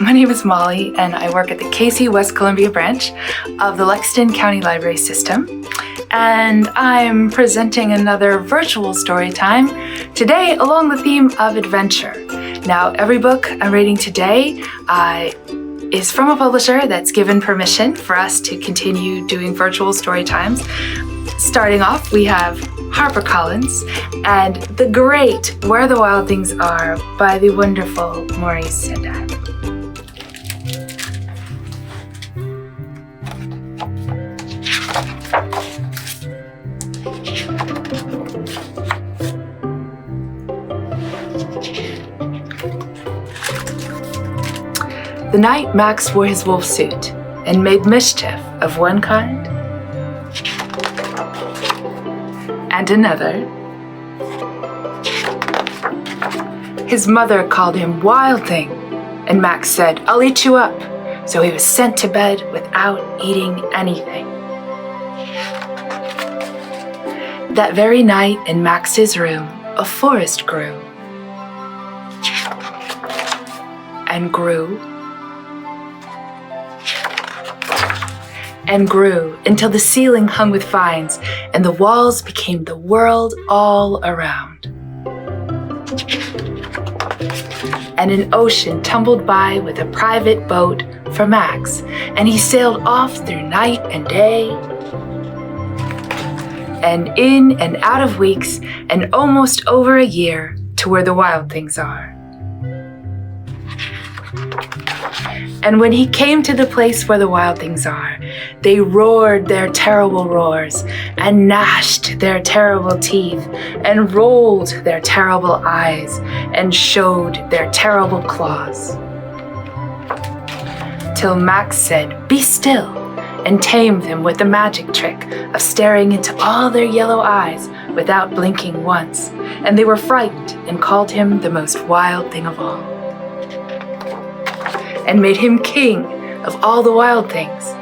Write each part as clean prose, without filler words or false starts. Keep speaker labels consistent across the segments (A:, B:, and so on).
A: my name is Molly, and I work at the Cayce-West Columbia Branch of the Lexington County Library System. And I'm presenting another virtual story time today along the theme of adventure. Now, every book I'm reading today is from a publisher that's given permission for us to continue doing virtual story times. Starting off, we have HarperCollins and the great Where the Wild Things Are by the wonderful Maurice Sendak. The night Max wore his wolf suit and made mischief of one kind and another, his mother called him Wild Thing, and Max said, "I'll eat you up." So he was sent to bed without eating anything. That very night in Max's room, a forest grew and grew and grew until the ceiling hung with vines and the walls became the world all around. And an ocean tumbled by with a private boat for Max, and he sailed off through night and day, and in and out of weeks, and almost over a year to where the wild things are. And when he came to the place where the wild things are, they roared their terrible roars, and gnashed their terrible teeth, and rolled their terrible eyes, and showed their terrible claws. Till Max said, "Be still," and tamed them with the magic trick of staring into all their yellow eyes without blinking once, and they were frightened and called him the most wild thing of all, and made him king of all the wild things.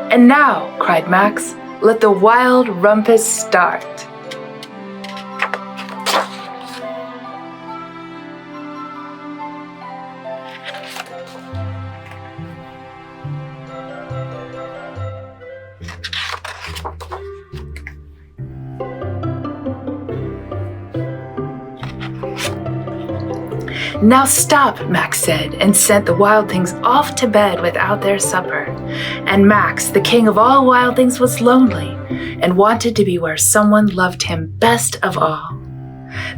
A: "And now," cried Max, "let the wild rumpus start." "Now stop," Max said, and sent the wild things off to bed without their supper. And Max, the king of all wild things, was lonely and wanted to be where someone loved him best of all.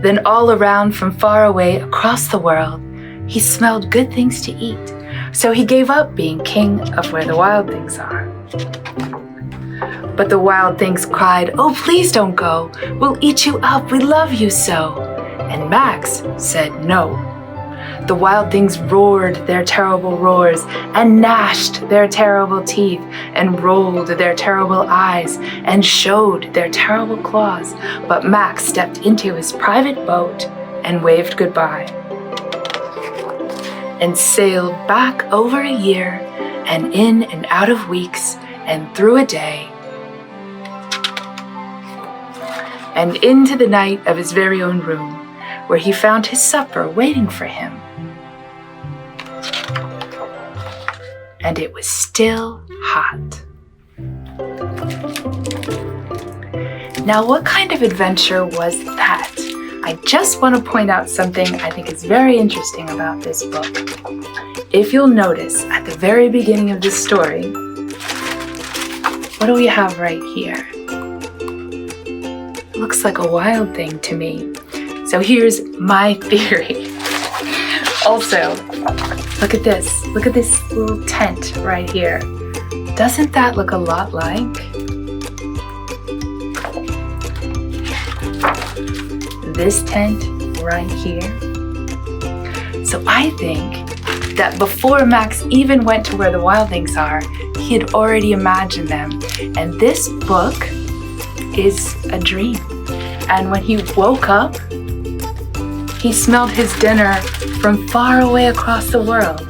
A: Then all around from far away across the world, he smelled good things to eat. So he gave up being king of where the wild things are. But the wild things cried, "Oh, please don't go. We'll eat you up. We love you so." And Max said no. The wild things roared their terrible roars, and gnashed their terrible teeth, and rolled their terrible eyes, and showed their terrible claws. But Max stepped into his private boat and waved goodbye, and sailed back over a year, and in and out of weeks, and through a day, and into the night of his very own room, where he found his supper waiting for him. And it was still hot. Now, what kind of adventure was that? I just want to point out something I think is very interesting about this book. If you'll notice, at the very beginning of this story, what do we have right here? It looks like a wild thing to me. So here's my theory. Also, look at this. Look at this little tent right here. Doesn't that look a lot like this tent right here? So I think that before Max even went to where the wild things are, he had already imagined them. And this book is a dream. And when he woke up, he smelled his dinner from far away across the world.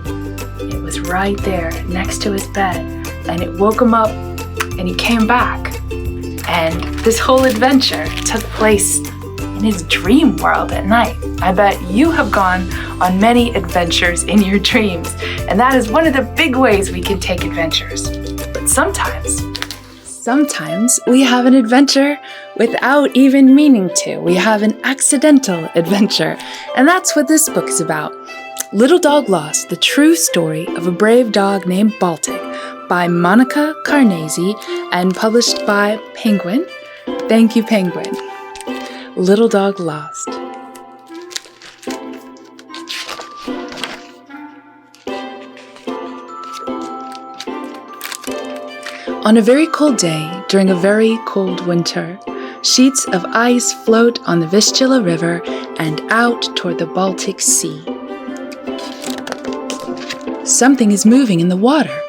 A: It was right there next to his bed, and it woke him up, and he came back. And this whole adventure took place in his dream world at night. I bet you have gone on many adventures in your dreams, and that is one of the big ways we can take adventures. But sometimes we have an adventure without even meaning to. We have an accidental adventure, and that's what this book is about. Little Dog Lost, the true story of a brave dog named Baltic, by Mônica Carnesi and published by Penguin. Thank you, Penguin. Little Dog Lost. On a very cold day, during a very cold winter, sheets of ice float on the Vistula River and out toward the Baltic Sea. Something is moving in the water.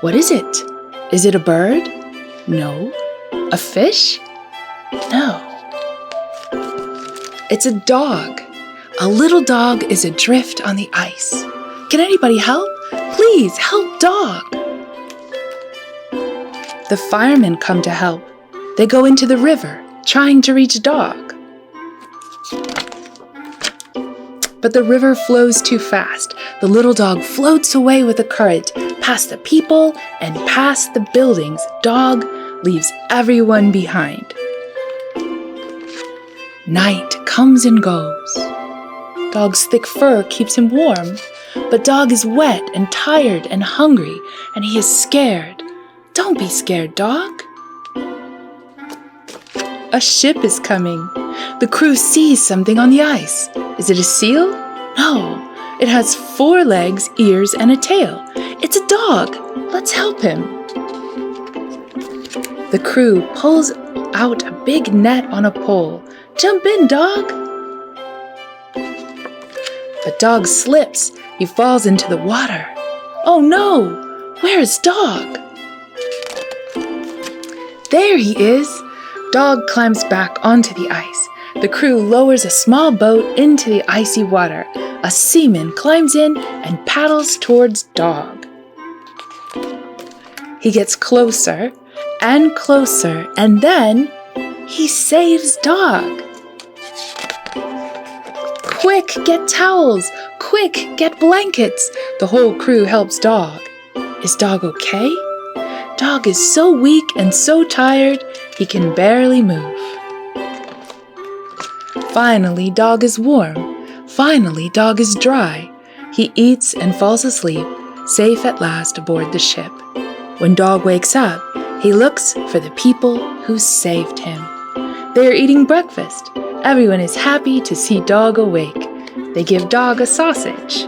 A: What is it? Is it a bird? No. A fish? No. It's a dog. A little dog is adrift on the ice. Can anybody help? Please help dog. The firemen come to help. They go into the river, trying to reach dog. But the river flows too fast. The little dog floats away with the current, past the people and past the buildings. Dog leaves everyone behind. Night comes and goes. Dog's thick fur keeps him warm, but dog is wet and tired and hungry, and he is scared. Don't be scared, dog. A ship is coming. The crew sees something on the ice. Is it a seal? No. It has 4 legs, ears, and a tail. It's a dog. Let's help him. The crew pulls out a big net on a pole. Jump in, dog. But dog slips. He falls into the water. Oh no! Where is dog? There he is. Dog climbs back onto the ice. The crew lowers a small boat into the icy water. A seaman climbs in and paddles towards dog. He gets closer and closer, and then he saves dog. Quick, get towels! Quick, get blankets! The whole crew helps dog. Is dog okay? Dog is so weak and so tired, he can barely move. Finally, dog is warm. Finally, dog is dry. He eats and falls asleep, safe at last aboard the ship. When dog wakes up, he looks for the people who saved him. They are eating breakfast. Everyone is happy to see dog awake. They give dog a sausage.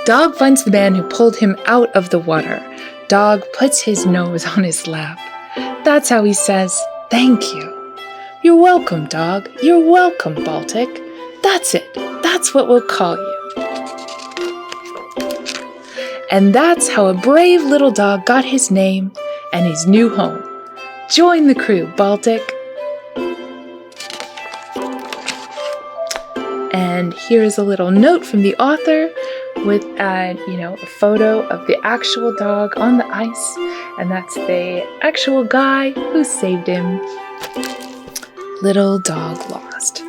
A: Dog finds the man who pulled him out of the water. Dog puts his nose on his lap. That's how he says, "Thank you." You're welcome, dog. You're welcome, Baltic. That's it. That's what we'll call you. And that's how a brave little dog got his name and his new home. Join the crew, Baltic. And here is a little note from the author with a photo of the actual dog on the ice, and that's the actual guy who saved him. Little Dog Lost.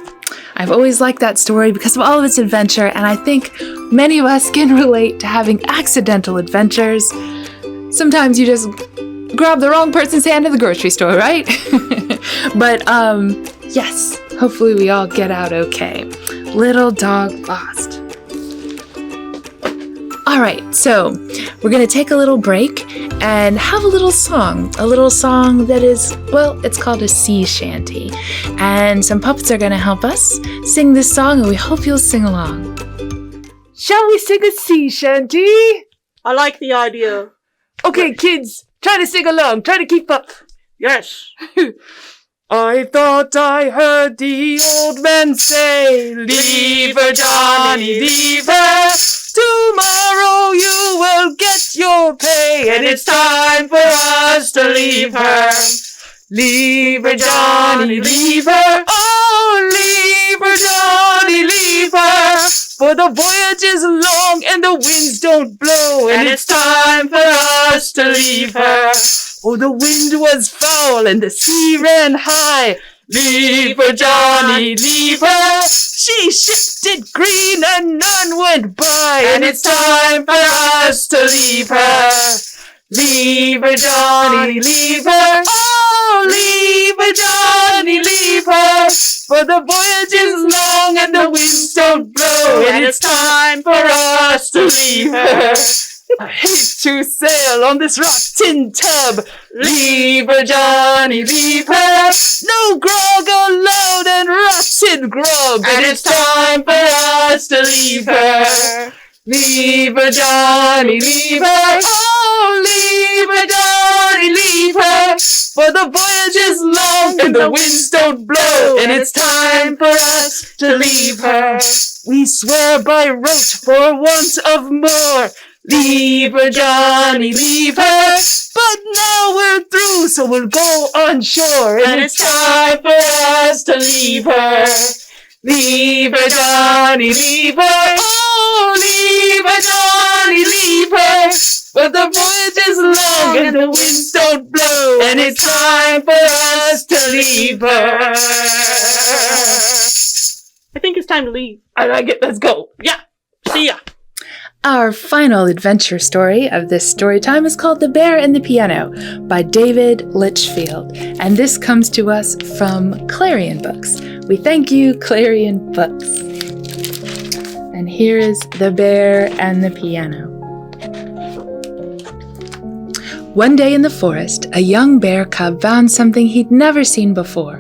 A: I've always liked that story because of all of its adventure, and I think many of us can relate to having accidental adventures. Sometimes you just grab the wrong person's hand at the grocery store, right? But yes, hopefully we all get out okay. Little Dog Lost. All right, so we're going to take a little break and have a little song that is, well, it's called a sea shanty. And some puppets are going to help us sing this song, and we hope you'll sing along. Shall we sing a sea shanty?
B: I like the idea.
A: Okay, kids, try to sing along. Try to keep up.
B: Yes.
C: I thought I heard the old man say, "Leave her, Johnny, leave her. Tomorrow you will get your pay, and it's time for us to leave her. Leave her, Johnny, leave her. Oh, leave her, Johnny, leave her. For the voyage is long and the winds don't blow, and it's time for us to leave her. Oh, the wind was foul and the sea ran high, Leave her, Johnny, leave her. She shifted green and none went by, and it's time for us to leave her. Leave her, Johnny, leave her. Oh, leave her, Johnny, leave her. For the voyage is long and the winds don't blow, and it's time for us to leave her. I hate to sail on this rock tin tub. Leave her, Johnny, leave her. No grog allowed and rotten grub, and it's time for us to leave her. Leave her, Johnny, leave her. Oh, leave her, Johnny, leave her. For the voyage is long and the winds don't blow, and it's time for us to leave her. We swear by rote for want of more. Leave her, Johnny, leave her. But now we're through, so we'll go on shore, and it's time for us to leave her. Leave her, Johnny, leave her. Oh, leave her, Johnny, leave her. But the voyage is long and the winds don't blow, and it's time for us to leave her.
B: I think it's time to leave.
C: I like it. Let's go.
B: Yeah. See ya.
A: Our final adventure story of this story time is called The Bear and the Piano by David Litchfield, and this comes to us from Clarion Books. We thank you, Clarion Books. And here is The Bear and the Piano. One day in the forest, a young bear cub found something he'd never seen before.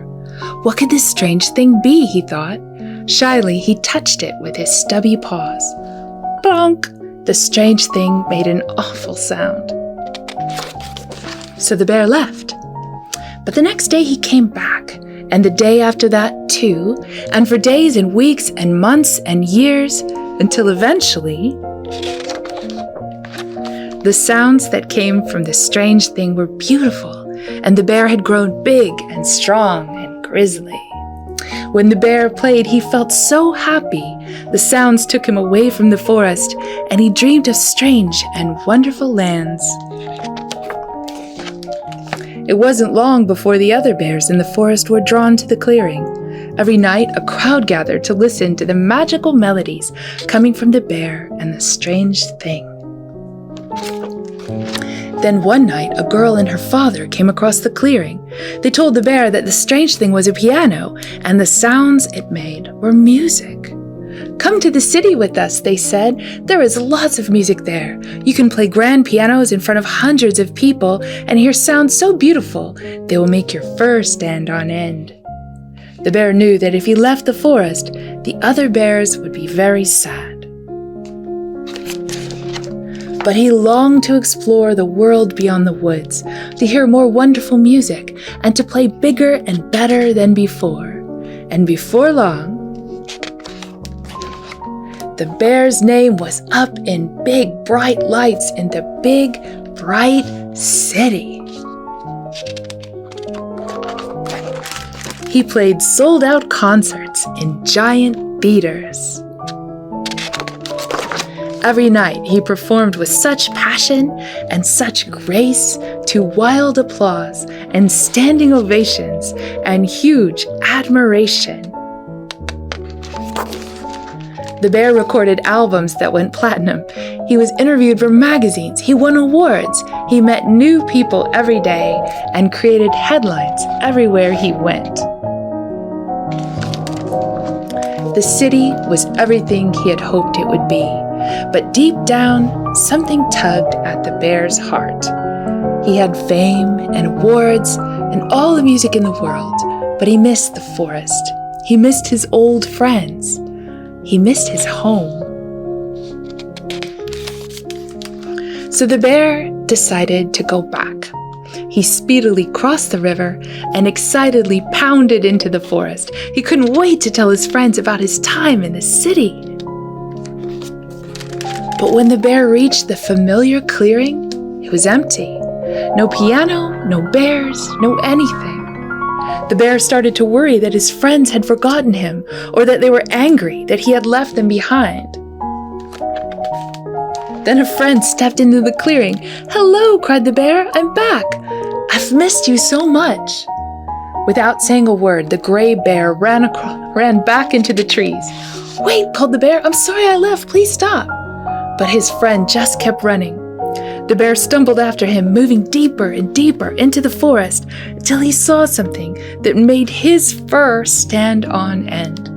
A: What could this strange thing be, he thought. Shyly, he touched it with his stubby paws. Bonk! The strange thing made an awful sound. So the bear left. But the next day he came back, and the day after that too, and for days and weeks and months and years, until eventually the sounds that came from the strange thing were beautiful, and the bear had grown big and strong and grizzly. When the bear played, he felt so happy. The sounds took him away from the forest, and he dreamed of strange and wonderful lands. It wasn't long before the other bears in the forest were drawn to the clearing. Every night, a crowd gathered to listen to the magical melodies coming from the bear and the strange thing. Then one night, a girl and her father came across the clearing. They told the bear that the strange thing was a piano, and the sounds it made were music. Come to the city with us, they said. There is lots of music there. You can play grand pianos in front of hundreds of people and hear sounds so beautiful they will make your fur stand on end. The bear knew that if he left the forest, the other bears would be very sad. But he longed to explore the world beyond the woods, to hear more wonderful music, and to play bigger and better than before. And before long, the bear's name was up in big, bright lights in the big, bright city. He played sold-out concerts in giant theaters. Every night he performed with such passion and such grace to wild applause and standing ovations and huge admiration. The bear recorded albums that went platinum. He was interviewed for magazines. He won awards. He met new people every day and created headlines everywhere he went. The city was everything he had hoped it would be. But deep down, something tugged at the bear's heart. He had fame and awards and all the music in the world, but he missed the forest. He missed his old friends. He missed his home. So the bear decided to go back. He speedily crossed the river and excitedly pounded into the forest. He couldn't wait to tell his friends about his time in the city. But when the bear reached the familiar clearing, it was empty. No piano, no bears, no anything. The bear started to worry that his friends had forgotten him, or that they were angry that he had left them behind. Then a friend stepped into the clearing. "Hello," cried the bear, "I'm back. I've missed you so much." Without saying a word, the gray bear ran back into the trees. "Wait," called the bear. "I'm sorry I left. Please stop." But his friend just kept running. The bear stumbled after him, moving deeper and deeper into the forest until he saw something that made his fur stand on end.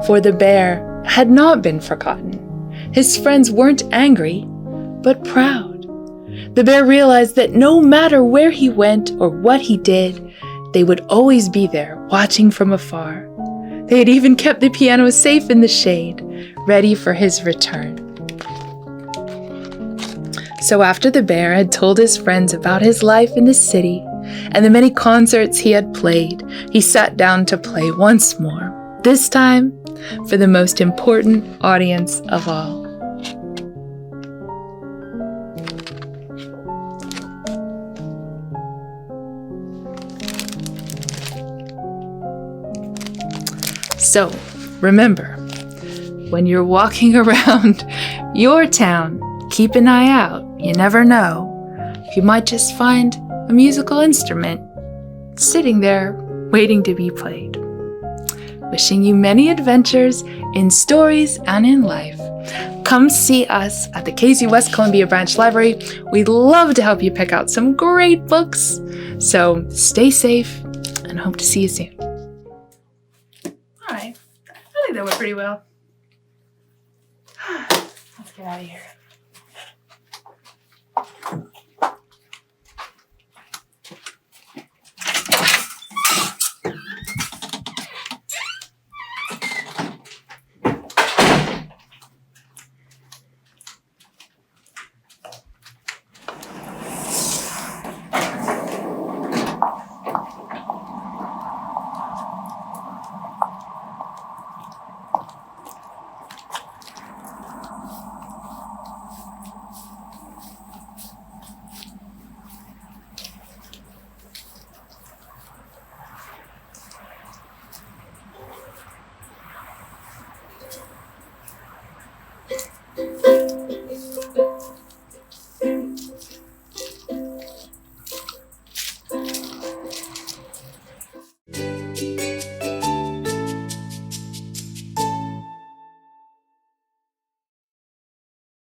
A: For the bear had not been forgotten. His friends weren't angry, but proud. The bear realized that no matter where he went or what he did, they would always be there, watching from afar. They had even kept the piano safe in the shade, ready for his return. So after the bear had told his friends about his life in the city and the many concerts he had played, he sat down to play once more, this time for the most important audience of all. So, remember, when you're walking around your town, keep an eye out. You never know. You might just find a musical instrument sitting there waiting to be played. Wishing you many adventures in stories and in life. Come see us at the Cayce-West Columbia Branch Library. We'd love to help you pick out some great books. So stay safe and hope to see you soon. All right, I think that went pretty well. Let's get out of here.